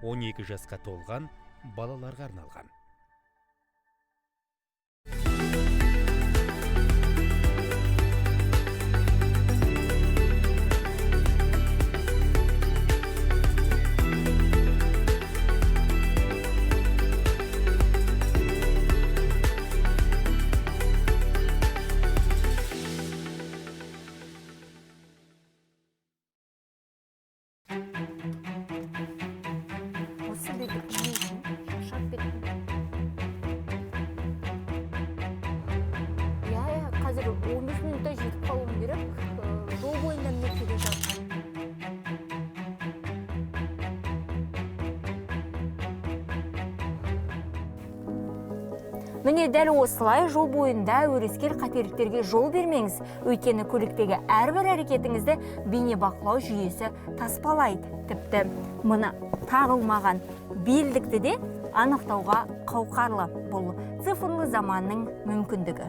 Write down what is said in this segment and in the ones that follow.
12 жасқа толған балаларға арналған. Қазір 15 минутта жетіп қалуым керек. Жол бойында міне келе жатырмын. Міне дәл осылай жол бойында өрескел қателіктерге жол бермеңіз. Өйткені көліктегі әрбір әрекетіңізді бейнебақылау жүйесі таспалайды. Тіпті мұны тағылмаған белдікті де анықтауға қауқарлы. Бұл цифрлы заманның мүмкіндігі.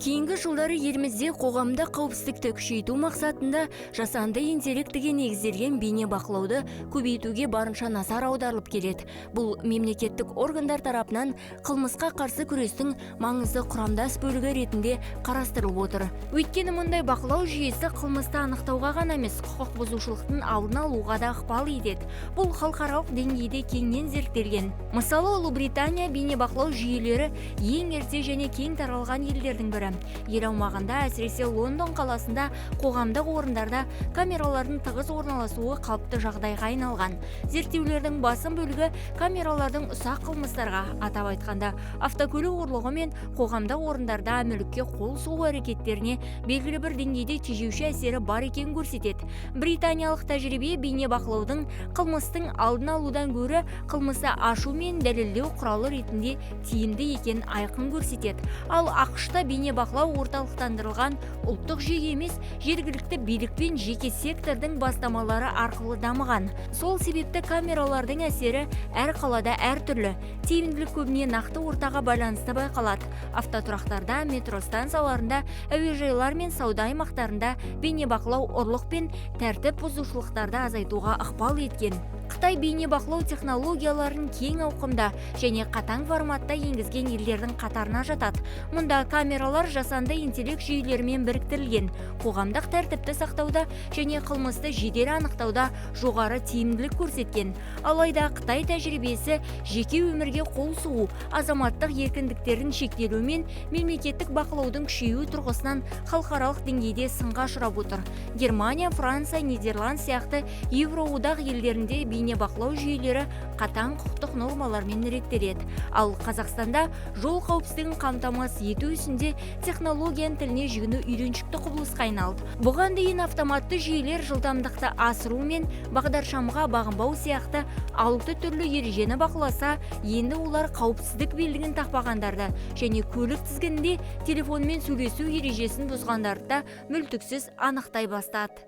Кейінгі жылдары елімізде қоғамда қауіпсіздікті күшейту мақсатында жасанды интеллектіге негізделген бейне бақылауды көбейтуге барынша назар аударылып келеді. Бұл мемлекеттік органдар тарапынан қылмысқа қарсы күрестің маңызды құрамдас бөлігі ретінде қарастырылып отыр. Өйткені мұндай бақылау жүйесі қылмысты анықтауға ғана емес, құқық бұзушылықтың алдын алуға да ықпал етеді. Бұл халықаралық деңгейде кеңінен зерттелген. Мысалы, Ұлыбритания бейне бақылау жүйелері ең ерте және кең таралған елдердің бірі. Ел аумағында, әсіресе Лондон қаласында қоғамдық орындарда камералардың тығыз орналасуы қалыпты жағдайға айналған. Зерттеулердің басым бөлігі камералардың ұсақ қылмыстарға, атап айтқанда автокөлік ұрлығы мен қоғамдық орындарда мүлікке қол соғу әрекеттеріне белгілі бір деңгейде тежеуші әсері бар екенін көрсетеді. Британиялық тәжірибе бейне бақылаудың қылмыстың алдын алудан гөрі қылмысты ашу мен дәлелдеу құралы ретінде тиімді екенін айқын көрсетеді. Ал ақш-та бейне бақылау орталықтандырылған ұлттық жүйе емес, жергілікті билік пен жеке сектордың бастамалары арқылы дамыған. Сол себепті камералардың әсері әр қалада әртүрлі. Тиімділік көбіне нақты ортаға байланысты байқалады. Автотұрақтарда, метро станцияларында, әуежайлар мен сауда аймақтарында бейнебақылау ұрлық пен тәртіп бұзушылықтарды азайтуға ықпал еткен. Қытай бейнебақылау технологияларын кең ауқымда және қатаң форматта енгізген елдердің қатарына жатады. Мұнда камералар жасанды интеллект жүйелерімен біріктірілген, қоғамдық тәртіпті сақтауда және қылмысты жедел анықтауда жоғары тиімділік көрсеткен. Алайда Қытай тәжірибесі жеке өмірге қол сұғу, азаматтық еркіндіктердің шектелуі мен мемлекеттік бақылаудың күшеюі тұрғысынан халықаралық деңгейде сынға ұшырап отыр. Германия, Франция, Нидерланд сияқты Евроодақ елдерінде бейнебақылау жүйелері қатаң құқықтық нормалармен реттеледі. Ал Қазақстанда жол қауіпсіздігін қамтамасыз ету ісінде технологияның тіліне жүгіну үйреншікті құбылысқа айналды. Бұған дейін автоматты жүйелер жылдамдықты асыру мен бағдаршамға бағынбау сияқты 6 түрлі ережені бақыласа, енді олар қауіпсіздік белдігін тақпағандарды және көлік тізгінінде телефонмен сөйлесу ережесін бұзғандарды да мүлтіксіз анықтай бастады.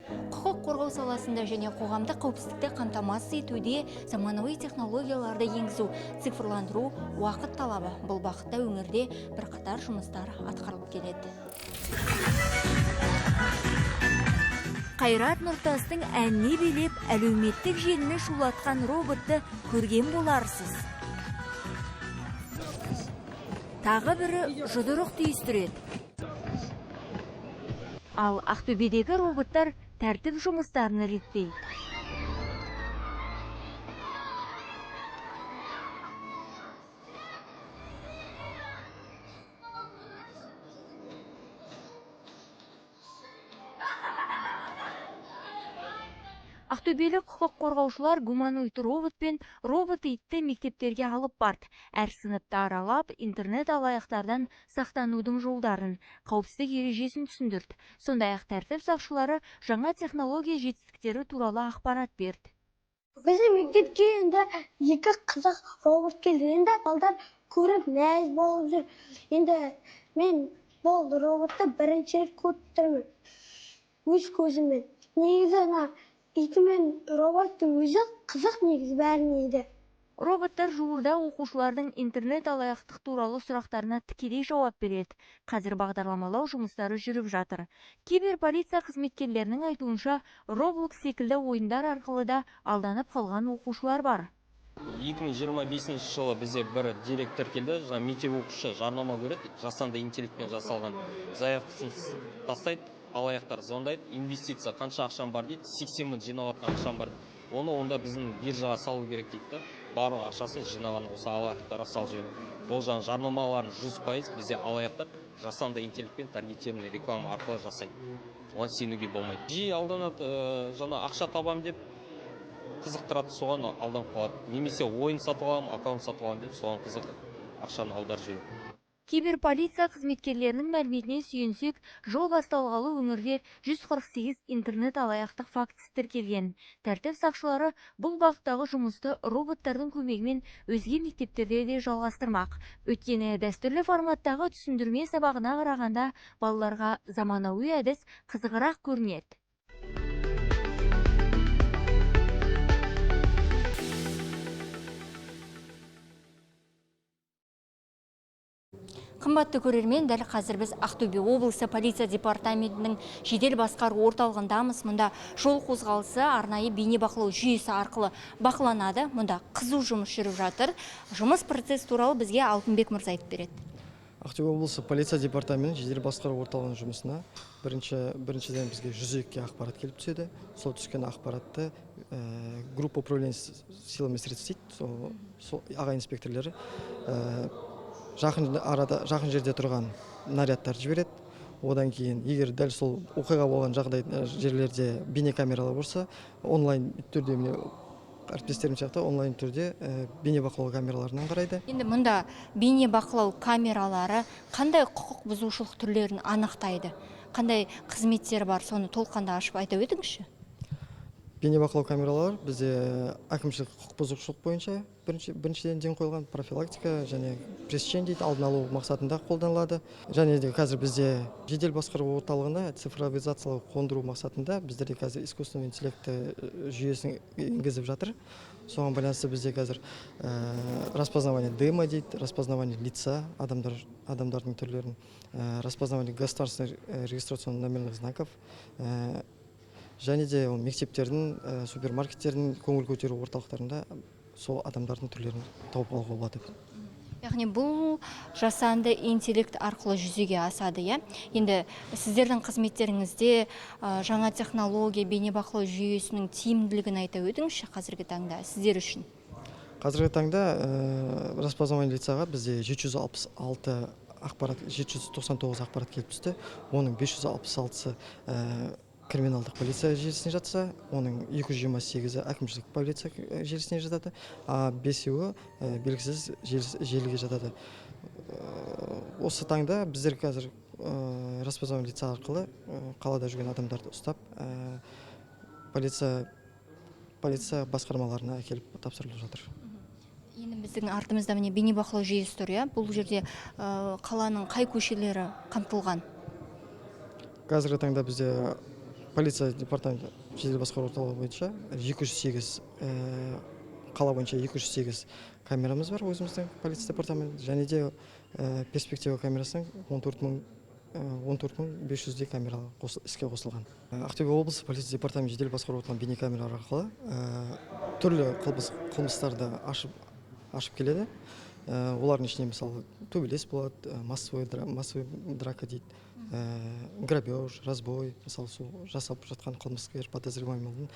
Құқық қорғау саласында және қоғамдық қауіпсіздікті қамтамасыз етуде заманауи технологияларды енгізу, цифрландыру уақыт талабы. Бұл бағытта өңірде бірқатар жұмыстар атқарылып келеді. Қайрат Нұртастың әніне билеп, әлеуметтік желіні шулатқан роботты көрген боларсыз. Тағы бірі жұдырық түйістіреді. Ал Ақтөбедегі роботтар тәртіп жұмыстарını реттейді. Ақтөбелік құқық қорғаушылар гуманоид робот пен робот итті мектептерге алып барды. Әр сыныпты аралап, интернет алаяқтардан сақтанудың жолдарын, қауіпсіздік ережесін түсіндірді. Сондай-ақ тәртіп сақшылары жаңа технология жетістіктері туралы ақпарат берді. Біздің мектепке енді екі қызық робот келді. Енді балдар көріп мәз болып жүр. Енді мен бұл роботты бірінші рет көріп тұрмын. Өз көзіммен. Негізі ити мен роботтың өзі қызық, негізі бәріне еді. Роботтар жуырда оқушылардың интернет алаяқтық туралы сұрақтарына тікелей жауап береді. Қазір бағдарламалау жұмыстары жүріп жатыр. Киберполиция қызметкерлерінің айтуынша, Roblox секілді ойындар арқылы да алданып қалған оқушылар бар. 2025 жылы бізде бір директор келді, мектеп оқушы жарнама көреді, жасанды интеллектпен жасалған заявкасын тастайды, алаяқтар звондайды, инвестиция қанша ақшам бар дейді, 80 мың жинап жатқан ақшам бар. Оны онда біздің биржаға салу керек дейді да, барлық ақшасын жинаған осы алаяқтарға салып жібереді. Бұл жарнамаларын 100% бізде алаяқтар жасанды интеллектпен таргетированный реклама арқылы жасайды. Оған сенуге болмайды. Жиі алданады, ақша табам деп қызықтырады, соған алданып қалады. Немесе ойын сатып аламын, аккаунт сатып аламын деп соған қызықтырып ақшаны аударып жібереді. Киберполиция қызметкерлерінің мәліметіне сүйенсек, жыл басталғалы өңірде 148 интернет алаяқтық фактісі тіркелген. Тәртіп сақшылары бұл бағыттағы жұмысты роботтардың көмегімен өзге мектептерде де жалғастырмақ. Өйткені дәстүрлі форматтағы түсіндірме сабағына қарағанда балаларға заманауи әдіс қызығырақ көрінеді. Қымбатты көрермен, дәл қазір біз Ақтөбе облысы полиция департаментінің жедел басқару орталығындамыз. Мұнда жол қозғалысы арнайы бейнебақылау жүйесі арқылы бақыланады. Мұнда қызу жұмыс жүріп жатыр. Жұмыс процесс туралы бізге Алтынбек мырза айтып береді. Ақтөбе облысы полиция департаменті жедел басқару орталығының жұмысына біріншіден бізге 102 ақпарат келіп түседі. Сол түскен ақпаратты группа управления силами средств дейді, сол аға инспекторлары жақын жерде тұрған нарядтарды жібереді. Одан кейін, егер дәл сол оқиға болған жағдай жерлерде бейнекамералар болса, онлайн түрде, әріптестерім сияқты онлайн түрде бейнебақылау камераларынан қарайды. Енді мұнда бейнебақылау камералары қандай құқық бұзушылық түрлерін анықтайды? Қандай қызметтер бар, соны толыққанда ашып айта өтіңізші? Бейнебақылау камералар бізде әкімшілік құқық бұзушылық бойынша біріншіден ден қойылған профилактика және пресечение дейді, алдын алу мақсатында қолданылады. Және де қазір бізде жедел басқару орталығына цифровизациялау қондыру мақсатында біздерде қазір искусственный интеллект жүйесін енгізіп жатыр. Соған байланысты бізде қазір распознавание дыма дейді, распознавание лица, адамдардың түрлерін, распознавание государственных регистрационных номерных знаков, және де мектептердің, супермаркеттердің көңіл көтеру орталықтарында сол адамдардың түрлерін тауып алуға болады. Яғни бұл жасанды интеллект арқылы жүзеге асады, иә? Енді сіздердің қызметтеріңізде жаңа технология, бейнебақылау жүйесінің тиімділігін айта өтіңізші қазіргі таңда сіздер үшін? Қазіргі таңда распознавание лицаға бізде 799 ақпарат келіп түсті. Оның 566-сы криминалдық полиция желісіне жатса, оның 228-і әкімшілік полиция желісіне жатады, а 5-і белгісіз желіге жатады. Осы таңда біздер қазір распознавание лица арқылы қалада жүрген адамдарды ұстап, полиция басқармаларына әкеліп тапсырылып жатыр. Енді біздің артымызда міне бейнебақылау жүйесі тұр, иә? Бұл жерде қаланың қай көшелері қамтылған? Қазіргі таңда бізде полиция департаменті жедел басқару орталығы бойынша 208 қала бойынша 208 камерамыз бар өзіміздің полиция департаменті, және де перспектива камерасының 14.500 камера іске қосылған. Ақтөбе облысы полиция департаменті жедел басқару орталығының бейнекамералары арқылы түрлі қылмыстарды ашып келеді. Олардың ішінде мысалы төбелес болады, массовый драка дейді, грабеж, разбой, мысалы жасап жатқан қылмыскер подозреваемыйдың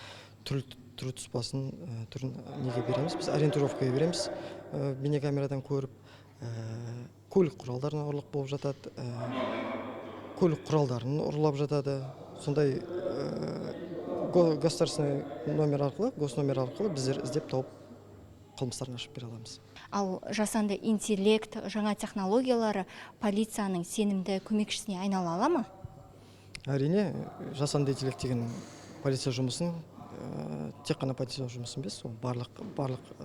түрі тұспасын түрін неге береміз, біз ориентировкаға береміз, бейнекамерадан көріп, көлік құралдарына ұрлық болып жатады, көлік құралдарын ұрлап жатады, сондай государственный номер арқылы, госномер арқылы біздер іздеп тауып қылмыстарын ашып бере аламыз. Ал жасанды интеллект, жаңа технологиялары полицияның сенімді көмекшісіне айнала ала ма? Әрине, жасанды интеллект деген полиция жұмысын, тек қана полиция жұмысын емес, барлық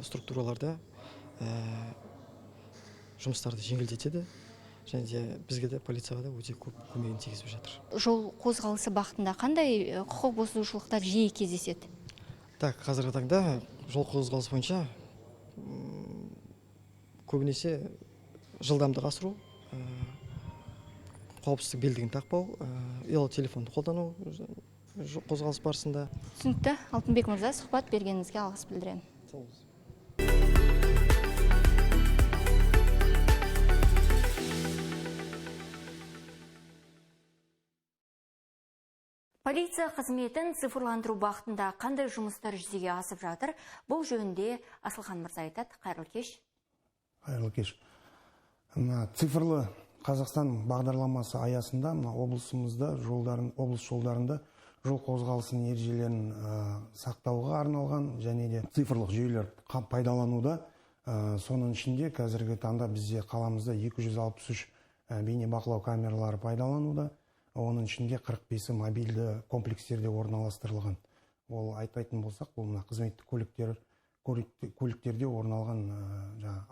структураларда жұмыстарды жеңілдетеді, және де бізге де полицияға да өте көп көмегін тигізіп жатыр. Жол қозғалысы бағытында қандай құқық бұзушылықтар жиі кездеседі? Қазіргі таңда жол қозғалысы бойынша көбінесе жылдамдық асыру, қауіпсіздік белдігін тақпау, ұялы телефонды қолдану қозғалыс барысында. Түсінікті. Алтынбек мырза, сұхбат бергеніңізге алғыс білдіремін. Полиция қызметін цифрландыру бағытында қандай жұмыстар жүзеге асып жатыр? Бұл жөнінде Асылхан мырза айтады. Қайырлы кеш. Қайырлы кеш. Цифрлы Қазақстан бағдарламасы аясында облысымызда облыс жолдарында жол қозғалысының ережелерін сақтауға арналған және де цифрлық жүйелер пайдалануда. Соның ішінде қазіргі таңда бізде қаламызда 263 бейнебақылау камералары пайдалануда. Оның ішінде 45-і мобильді комплекстерде орналастырылған. Ол айтайтын болсақ, бұл қызметтік көліктерде орналған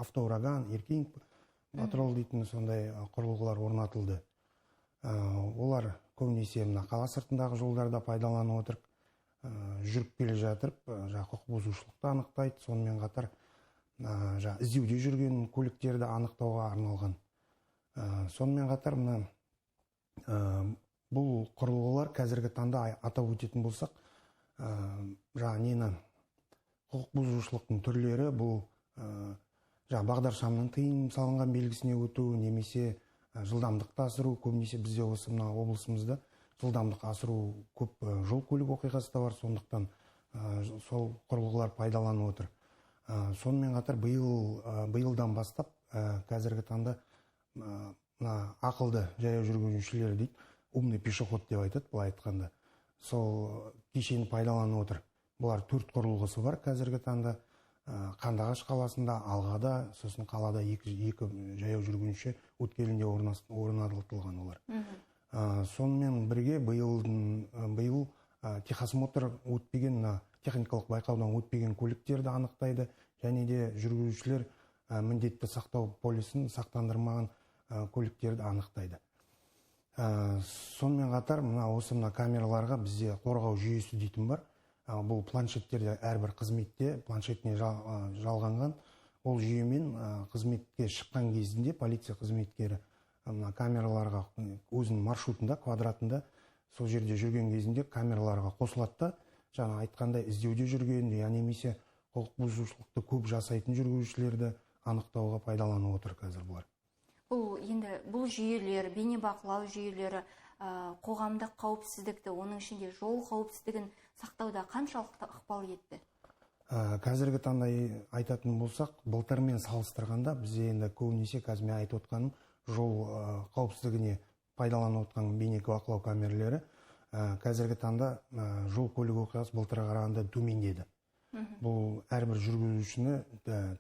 автоураган, еркин патрол дейтін сондай құрылғылар орнатылды. Олар көбінесе қала сыртындағы жолдарда пайдаланып отырып, жүріп келе жатырып, құқық бұзушылықты анықтайды. Сонымен қатар іздеуде жүрген көліктерді анықтауға арналған. Сонымен қатар бұл құрылғылар қазіргі таңда атап өтетін болсақ, құқық бұзушылықтың түрлері бұл бағдаршамның тыйым салынған белгісіне өту, немесе жылдамдықты асыру. Көбінесе бізде осы облысымызда жылдамдық асыру көп жол көлік оқиғасы да бар, сондықтан сол құрылғылар пайдаланып отыр. Сонымен қатар биылдан бастап қазіргі таңда ақылды жаяу жүргіншілер дейді, умный пешеход деп айтады, былай айтқанда. Сол кешені пайдаланып отыр. Бұлар 4 құрылғысы бар қазіргі таңда. Қандыағаш қаласында, Алғада, сосын қалада 2 жаяу жүргінші өткелінде орнатылған олар. Сонымен бірге биыл техосмотр өтпеген, техникалық байқаудан өтпеген көліктерді анықтайды, және де жүргізушілер міндетті сақтау полисін сақтандырмаған көліктерді анықтайды. Сонымен қатар осы камераларға бізде қорғау жүйесі дейтін бар. Бұл планшеттерде әрбір қызметте планшетіне жалғанған. Ол жүйемен қызметке шыққан кезінде полиция қызметкері камераларға өзінің маршрутында, квадратында сол жерде жүрген кезінде камераларға қосылады. Жаңа айтқандай іздеуде жүрген, немесе құқық бұзушылықты көп жасайтын жүргізушілерді анықтауға пайдаланып отыр қазір бұлар. Бұл жүйелер, бейнебақылау жүйелері қоғамдық қауіпсіздікті, оның ішінде жол қауіпсіздігін сақтауда қаншалықты ықпал етті? Қазіргі таңда айтатын болсақ, былтырмен салыстырғанда бізде енді көбінесе қазір мен айтып отқаным жол қауіпсіздігіне пайдаланып отқан бейнебақылау камералары қазіргі таңда жол көлік оқиғасы былтырға қарағанда төмендеді. Бұл әрбір жүргізушіні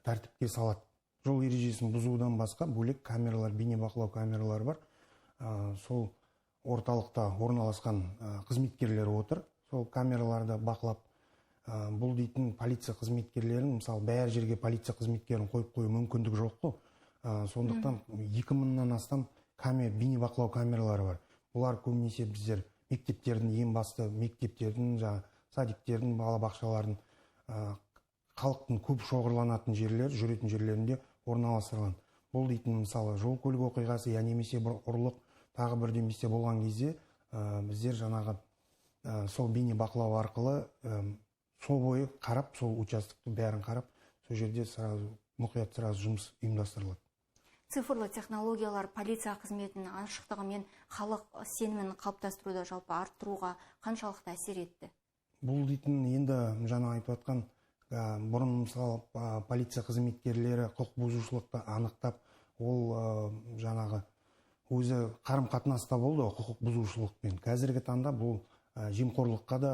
тәртіпке салады. Жол ережесін бұзудан басқа бөлек камералар, бейнебақылау камералары бар. Сол орталықта орналасқан қызметкерлер отыр. Сол камераларды бақылап, бұл дейтін полиция қызметкерлерін, мысалы, бәр жерге полиция қызметкерін қойып қою мүмкіндік жоқ қой. Сондықтан 2000-нан астам бейнебақылау камералары бар. Бұлар көбінесе біздер мектептердің, ең басты мектептердің, садиктердің, балабақшалардың, халықтың көп шоғырланатын жерлер, жүретін жерлерінде орналастырылған. Бұл дейтін, мысалы, жол көлік оқиғасы, немесе бір ұрлық, тағы бірдемесе болған кезде біздер жаңағы сол бейнебақылау арқылы сол бойы қарап, сол участокты бәрін қарап, сол жерде мұқият жұмыс ұйымдастырылады. Цифрлы технологиялар полиция қызметінің ашықтығы мен халық сенімін қалыптастыруда, жалпы арттыруға қаншалықты әсер етті? Бұл дейтін, енді жаңа айтып отқан, бұрын мысалы полиция қызметкерлері құқық бұзушылықты анықтап, ол жаңағы өзі қарым-қатынаста болды құқық бұзушылықпен. Қазіргі таңда бұл жемқорлыққа да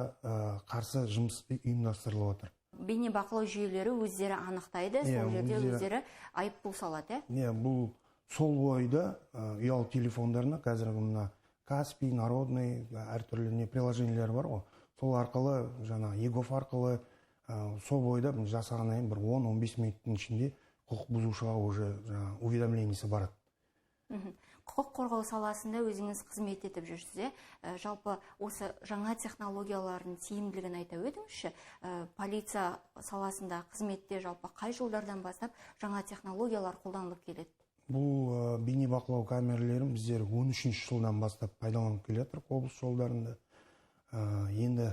қарсы жұмыс ұйымдастырылып отыр. Бейнебақылау жүйелері өздері анықтайды, сол жерде өздері айыппұл салады. Бұл сол бойда ұялы телефондарына қазіргі мына Каспий, Народный әртүрлі приложениялар бар ғой. Сол арқылы, жаңа егов арқылы сол бойда жасағаннан бір 10-15 минуттың ішінде құқық бұзушыға уже уведомлениесі барады. Құқық қорғау саласында өзіңіз қызмет етіп жүрсіз, жалпы осы жаңа технологиялардың тиімділігін айта өтіңізші. Полиция саласында қызметте жалпы қай жылдардан бастап жаңа технологиялар қолданылып келеді? Бұл бейнебақылау камераларын біздер 13 жылдан бастап пайдаланып келе жатыр облыс жолдарында. Енді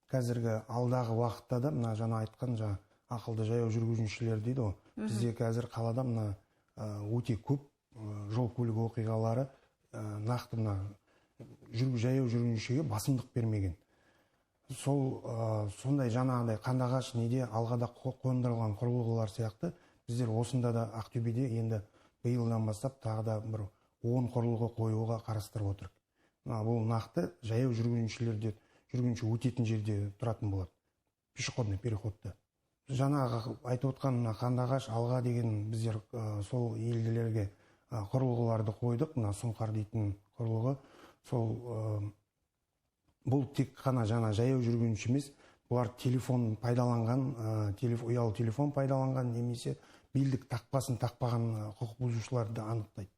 қазіргі алдағы уақытта да мына жаңа айтқан ақылды жаяу жүргізушілер дейді ғой. Бізде қазір қалада мына өте көп жол көлік оқиғалары нақты мына жаяу жүргіншіге басымдық бермеген. Сондай жаңағыдай Қандыағаш неде алғада қондырылған құрылғылар сияқты біздер осында да Ақтөбеде енді биылдан бастап тағы да бір 10 құрылғы қоюға қарастырып отырмыз. Бұл нақты жаяу жүргіншілерде жүргінші өтетін жерде тұратын болады. Пешеходный переходта. Жаңағы айтып отқан Қандыағаш алға деген біздер сол елдерге құрылғыларды қойдық. Мына Сұңқар дейтін құрылғы. Бұл тек қана жаңа жаяу жүргінші емес, бұлар телефон пайдаланған, ұялы телефон пайдаланған немесе белдік тақпасын тақпаған құқық бұзушыларды анықтайды.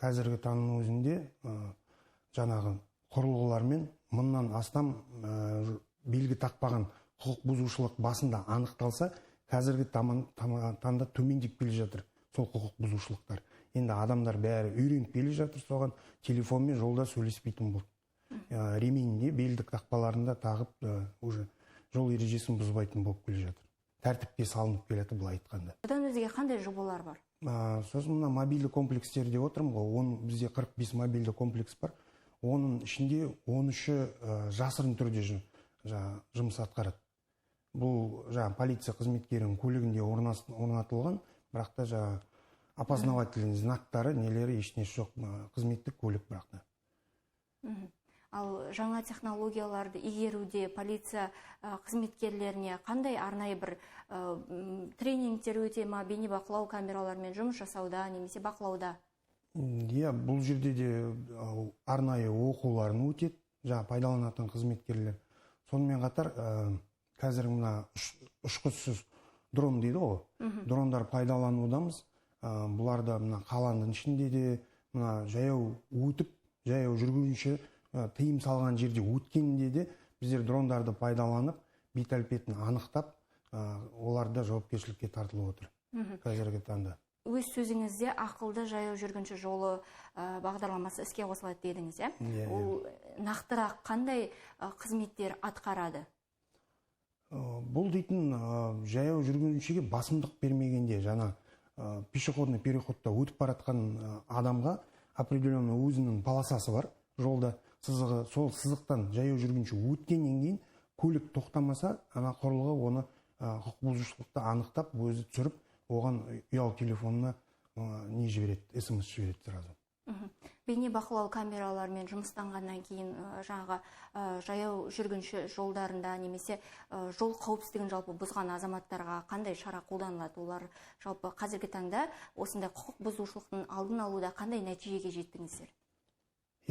Қазіргі таңның өзінде жаңағы құрылғылармен 1000-нан астам белгі тақпаған құқық бұзушылық басында анықталса, қазіргі таңда төмендеп келе жатыр сол құқық бұзушылықтар. Енді адамдар бәрі үйреніп келе жатыр соған, телефонмен жолда сөйлеспейтін болды. Ремейінде белдік тақпаларында тағып уже жол ережесін бұзбайтын болып келе жатыр. Тәртіпке салынып келеді бұл айтқанда. Одан өзге қандай жобалар бар? Сосын мына мобильді комплекстер деп отырмын ғой. Бізде 45 мобильді комплекс бар. Оның ішінде 13-і жасырын түрде жұмыс атқарады. Бұл полиция қызметкерінің көлігінде орнатылған, бірақ та опознавательный знактары, нелері ешнесі жоқ, қызметтік көлік бірақ та. Ал жаңа технологияларды игеруде полиция қызметкерлеріне қандай арнайы бір тренингтер өте ма, бейнебақылау камераларымен жұмыс жасауда немесе бақылауда? Бұл жерде де арнайы оқуларын өтеді, пайдаланатын қызметкерлер. Сонымен қатар қазір мына ұшқышсыз дрон дейді ғой, дрондар пайдаланудамыз. Бұларда мына қаланың ішінде де мына жаяу өтіп, жаяу жүргінші тыйым салған жерде өткенде де біздер дрондарды пайдаланып, бет әлпетін анықтап, оларда жауапкершілікке тартылып отыр қазіргі таңда. Өз сөзіңізде ақылды жаяу жүргінші жолы бағдарламасы іске қосылады дедіңіз, ол нақтырақ қандай қызметтер атқарады? Бұл дейтін жаяу жүргіншіге басымдық бермегенде, пешеходный переходта өтіп баратқан адамға определенный өзінің полосасы бар жолда, сызығы, сол сызықтан жаяу жүргінші өткеннен кейін көлік тоқтамаса, құрылғы оны құқық бұзушылықты анықтап, өзі түсіріп, оған ұялы телефонына не жібереді, SMS жібереді сразу. Бейнебақылау камералармен жұмыстанғаннан кейін жаяу жүргінші жолдарында немесе жол қауіпсіздігін жалпы бұзған азаматтарға қандай шара қолданылады? Олар жалпы қазіргі таңда осындай құқық бұзушылықтың алдын алуда қандай нәтижеге жеттіңіздер?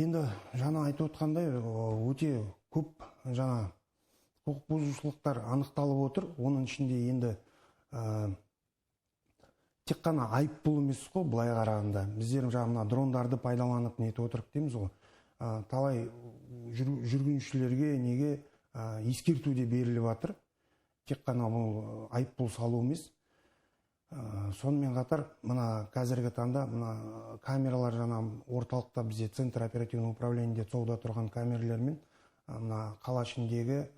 Енді жаңа айтып отқандай, өте көп құқық бұзушылықтар анықталып отыр. Оның ішінде енді тек қана айыппұл емес қой, былай қарағанда. Біздер дрондарды пайдаланып нетіп отырып дейміз ғой. Талай жүргіншілерге неге ескертуде беріліп жатыр. Тек қана бұл айыппұл салу емес. Сонымен қатар, мына қазіргі таңда камералар орталықта бізде центр оперативный управлениеде цоуда тұрған камералармен қала ішіндегі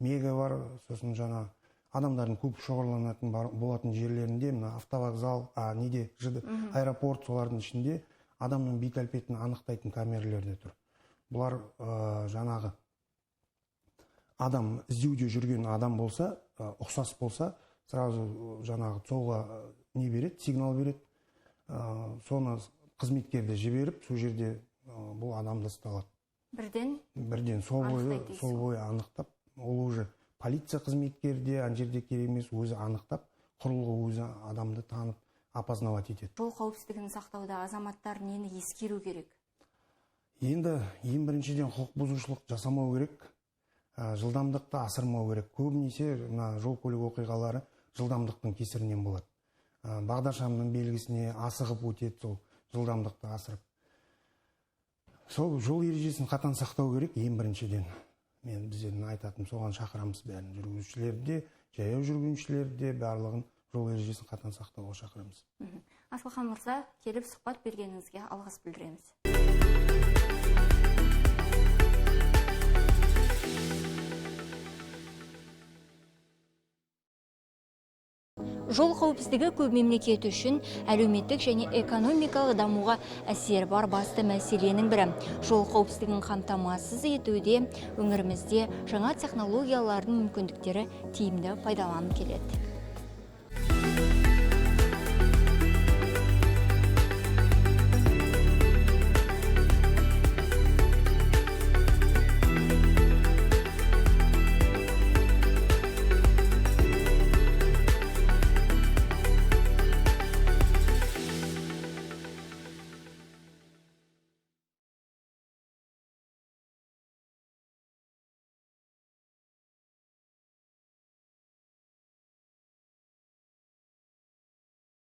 мега бар, сосын адамдардың көп шоғырланатын болатын жерлерінде автовокзал, аэропорт, солардың ішінде адамның бет әлпетін анықтайтын камераларда тұр. Бұлар адам іздеуде жүрген адам болса, ұқсас болса, сразу цоуға не береді, сигнал береді. Соны қызметкерді жіберіп, сол жерде бұл адамды ұсталады. Бірден сол бойы анықтап, ол уже полиция қызметкерде, жерде керек емес, өзі анықтап, құрылғы өзі адамды танып, опознавать етеді. Жол қауіпсіздігін сақтауда азаматтар нені ескеру керек? Енді ең біріншіден құқық бұзушылық жасамау керек, жылдамдықты асырмау керек. Көбінесе жол көлік оқиғалары жылдамдықтың кесірінен болады. бағдаршамның белгісіне асығып өтеді, сол жылдамдықты асырып. Сол жол ережесін қатаң сақтау керек ең біріншіден. Мен біздердің айтатым соған шақырамыз бәрін, жүргізушілерді, жаяу жүргіншілерді барлығын жол ережесін қатаң сақтауға шақырамыз. Асылхан мырза, келіп сұхбат бергеніңізге алғыс білдіреміз. Жол қауіпсіздігі көп мемлекет үшін әлеуметтік және экономикалық дамуға әсері бар басты мәселенің бірі. Жол қауіпсіздігін қамтамасыз етуде өңірімізде жаңа технологиялардың мүмкіндіктері тиімді пайдаланып келеді.